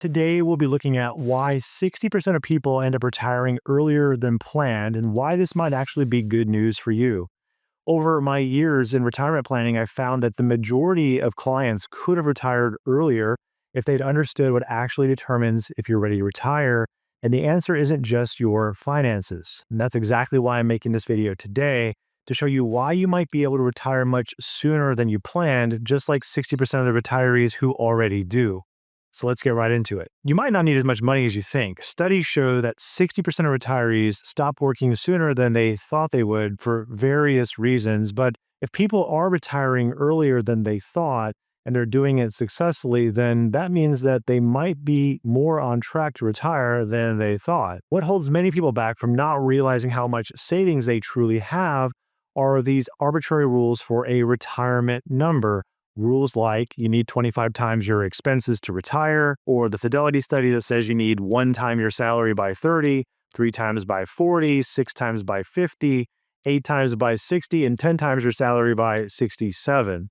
Today, we'll be looking at why 60% of people end up retiring earlier than planned and why this might actually be good news for you. Over my years in retirement planning, I found that the majority of clients could have retired earlier if they'd understood what actually determines if you're ready to retire. And the answer isn't just your finances. And that's exactly why I'm making this video today to show you why you might be able to retire much sooner than you planned, just like 60% of the retirees who already do. So let's get right into it. You might not need as much money as you think. Studies show that 60% of retirees stop working sooner than they thought they would for various reasons. But if people are retiring earlier than they thought and they're doing it successfully, then that means that they might be more on track to retire than they thought. What holds many people back from not realizing how much savings they truly have are these arbitrary rules for a retirement number. Rules like you need 25 times your expenses to retire, or the Fidelity study that says you need 1 time your salary by 30, 3 times by 40, 6 times by 50, 8 times by 60, and 10 times your salary by 67.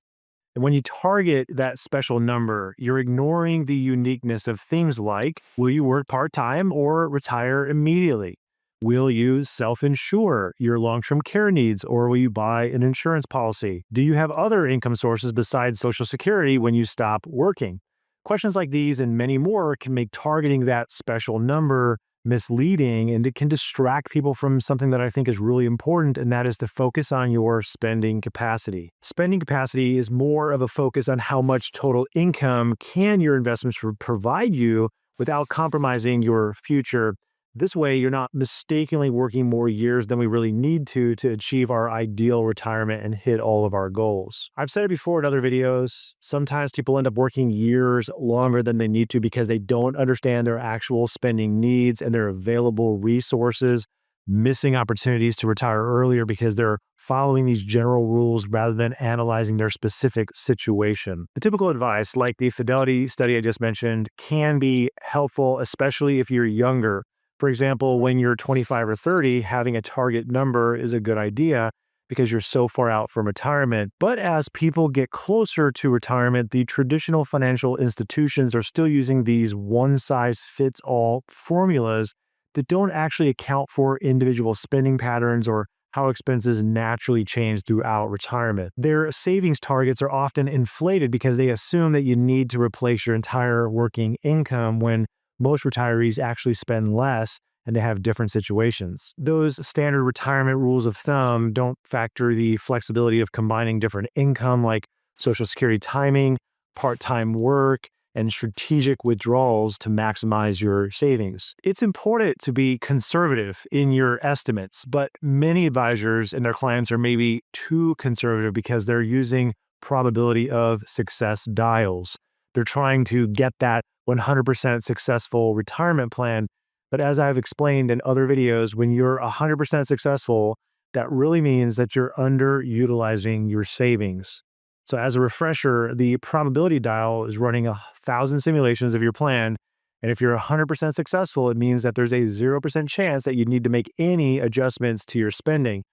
And when you target that special number, you're ignoring the uniqueness of things like, will you work part-time or retire immediately? Will you self-insure your long-term care needs, or will you buy an insurance policy? Do you have other income sources besides Social Security when you stop working? Questions like these and many more can make targeting that special number misleading, and it can distract people from something that I think is really important, and that is to focus on your spending capacity. Spending capacity is more of a focus on how much total income can your investments provide you without compromising your future. This way, you're not mistakenly working more years than we really need to achieve our ideal retirement and hit all of our goals. I've said it before in other videos. Sometimes people end up working years longer than they need to because they don't understand their actual spending needs and their available resources, missing opportunities to retire earlier because they're following these general rules rather than analyzing their specific situation. The typical advice, like the Fidelity study I just mentioned, can be helpful, especially if you're younger. For example, when you're 25 or 30, having a target number is a good idea because you're so far out from retirement. But as people get closer to retirement, the traditional financial institutions are still using these one-size-fits-all formulas that don't actually account for individual spending patterns or how expenses naturally change throughout retirement. Their savings targets are often inflated because they assume that you need to replace your entire working income when most retirees actually spend less and they have different situations. Those standard retirement rules of thumb don't factor the flexibility of combining different income like Social Security timing, part-time work, and strategic withdrawals to maximize your savings. It's important to be conservative in your estimates, but many advisors and their clients are maybe too conservative because they're using probability of success dials. They're trying to get that 100% successful retirement plan. But as I've explained in other videos, when you're 100% successful, that really means that you're underutilizing your savings. So as a refresher, the probability dial is running 1,000 simulations of your plan. And if you're 100% successful, it means that there's a 0% chance that you need to make any adjustments to your spending.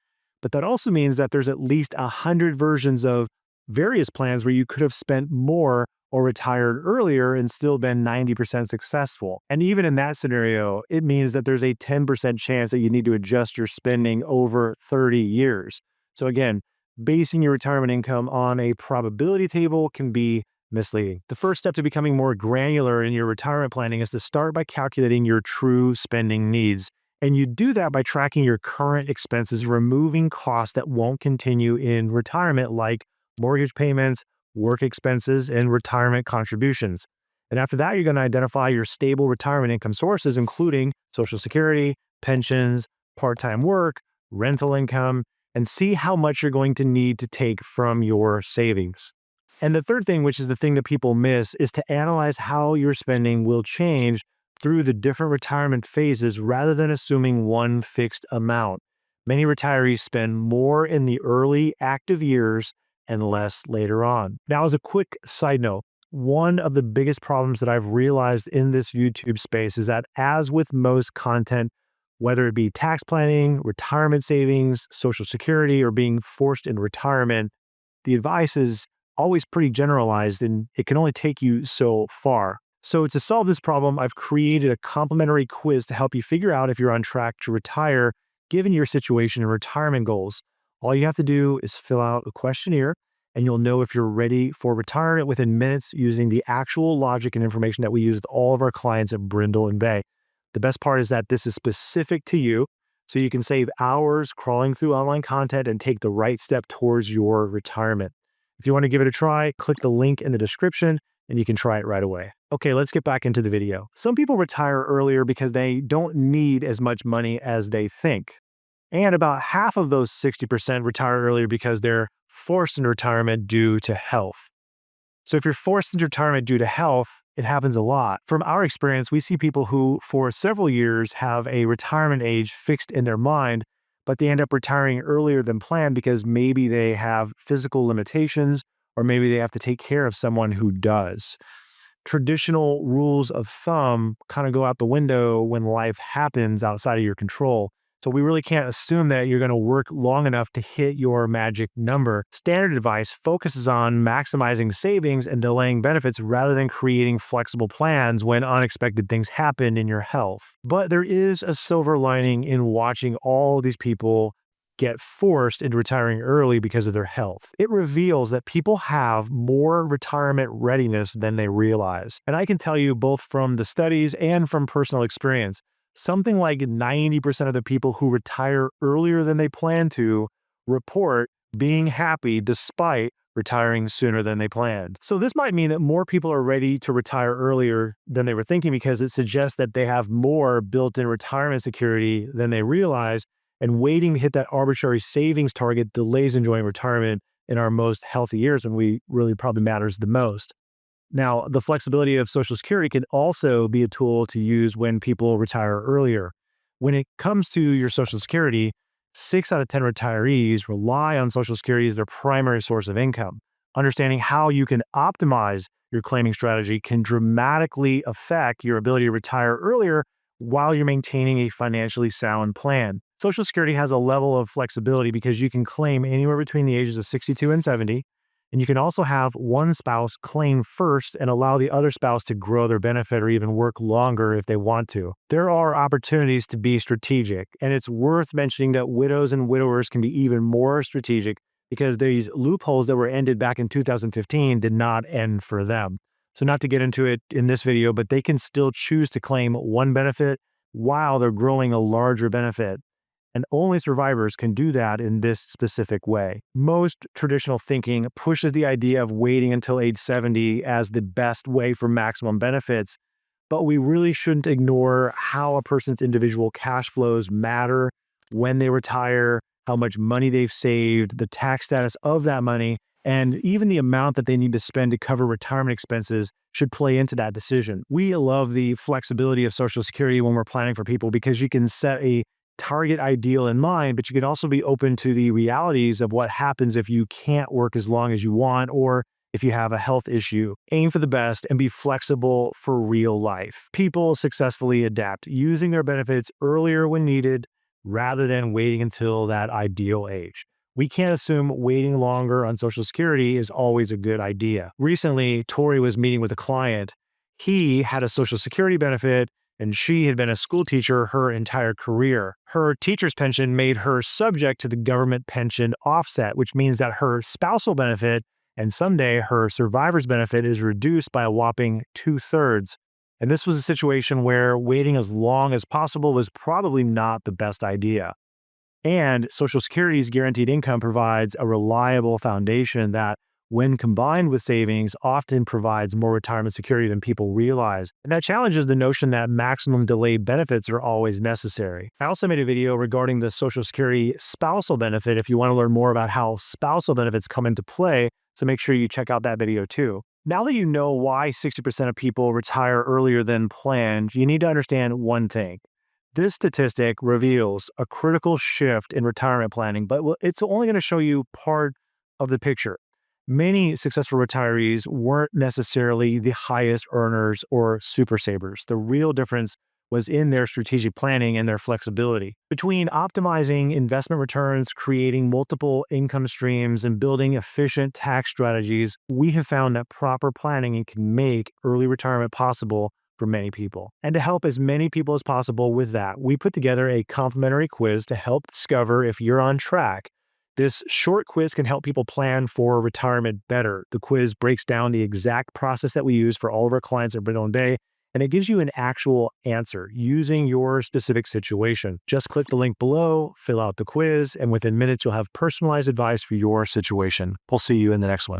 But that also means that there's at least 100 versions of various plans where you could have spent more or retired earlier and still been 90% successful. And even in that scenario, it means that there's a 10% chance that you need to adjust your spending over 30 years. So again, basing your retirement income on a probability table can be misleading. The first step to becoming more granular in your retirement planning is to start by calculating your true spending needs. And you do that by tracking your current expenses, removing costs that won't continue in retirement, like mortgage payments, work expenses, and retirement contributions. And after that, you're going to identify your stable retirement income sources, including Social Security, pensions, part-time work, rental income, and see how much you're going to need to take from your savings. And the third thing, which is the thing that people miss, is to analyze how your spending will change through the different retirement phases rather than assuming one fixed amount. Many retirees spend more in the early active years and less later on. Now, as a quick side note, one of the biggest problems that I've realized in this YouTube space is that, as with most content, whether it be tax planning, retirement savings, Social Security, or being forced into retirement, the advice is always pretty generalized and it can only take you so far. So, to solve this problem, I've created a complimentary quiz to help you figure out if you're on track to retire, given your situation and retirement goals. All you have to do is fill out a questionnaire, and you'll know if you're ready for retirement within minutes using the actual logic and information that we use with all of our clients at Brindle and Bay. The best part is that this is specific to you, so you can save hours crawling through online content and take the right step towards your retirement. If you want to give it a try, click the link in the description and you can try it right away. Okay, let's get back into the video. Some people retire earlier because they don't need as much money as they think. And about half of those 60% retire earlier because they're forced into retirement due to health. So if you're forced into retirement due to health, it happens a lot. From our experience, we see people who for several years have a retirement age fixed in their mind, but they end up retiring earlier than planned because maybe they have physical limitations or maybe they have to take care of someone who does. Traditional rules of thumb kind of go out the window when life happens outside of your control. So we really can't assume that you're going to work long enough to hit your magic number. Standard advice focuses on maximizing savings and delaying benefits rather than creating flexible plans when unexpected things happen in your health. But there is a silver lining in watching all these people get forced into retiring early because of their health. It reveals that people have more retirement readiness than they realize. And I can tell you both from the studies and from personal experience, something like 90% of the people who retire earlier than they plan to report being happy despite retiring sooner than they planned. So this might mean that more people are ready to retire earlier than they were thinking because it suggests that they have more built-in retirement security than they realize, and waiting to hit that arbitrary savings target delays enjoying retirement in our most healthy years when we really probably matters the most. Now, the flexibility of Social Security can also be a tool to use when people retire earlier. When it comes to your Social Security, 6 out of 10 retirees rely on Social Security as their primary source of income. Understanding how you can optimize your claiming strategy can dramatically affect your ability to retire earlier while you're maintaining a financially sound plan. Social Security has a level of flexibility because you can claim anywhere between the ages of 62 and 70. And you can also have one spouse claim first and allow the other spouse to grow their benefit or even work longer if they want to. There are opportunities to be strategic, and it's worth mentioning that widows and widowers can be even more strategic because these loopholes that were ended back in 2015 did not end for them. So not to get into it in this video, but they can still choose to claim one benefit while they're growing a larger benefit. And only survivors can do that in this specific way. Most traditional thinking pushes the idea of waiting until age 70 as the best way for maximum benefits, but we really shouldn't ignore how a person's individual cash flows matter when they retire, how much money they've saved, the tax status of that money, and even the amount that they need to spend to cover retirement expenses should play into that decision. We love the flexibility of Social Security when we're planning for people because you can set a target ideal in mind, but you can also be open to the realities of what happens if you can't work as long as you want or if you have a health issue. Aim for the best and be flexible for real life. People successfully adapt, using their benefits earlier when needed rather than waiting until that ideal age. We can't assume waiting longer on Social Security is always a good idea. Recently, Tori was meeting with a client. He had a Social Security benefit and she had been a school teacher her entire career. Her teacher's pension made her subject to the government pension offset, which means that her spousal benefit and someday her survivor's benefit is reduced by a whopping 2/3. And this was a situation where waiting as long as possible was probably not the best idea. And Social Security's guaranteed income provides a reliable foundation that, when combined with savings, often provides more retirement security than people realize. And that challenges the notion that maximum delayed benefits are always necessary. I also made a video regarding the Social Security spousal benefit if you want to learn more about how spousal benefits come into play, so make sure you check out that video too. Now that you know why 60% of people retire earlier than planned, you need to understand one thing. This statistic reveals a critical shift in retirement planning, but it's only going to show you part of the picture. Many successful retirees weren't necessarily the highest earners or super savers. The real difference was in their strategic planning and their flexibility. Between optimizing investment returns, creating multiple income streams, and building efficient tax strategies, we have found that proper planning can make early retirement possible for many people. And to help as many people as possible with that, we put together a complimentary quiz to help discover if you're on track. This short quiz can help people plan for retirement better. The quiz breaks down the exact process that we use for all of our clients at Brindle Bay, and it gives you an actual answer using your specific situation. Just click the link below, fill out the quiz, and within minutes, you'll have personalized advice for your situation. We'll see you in the next one.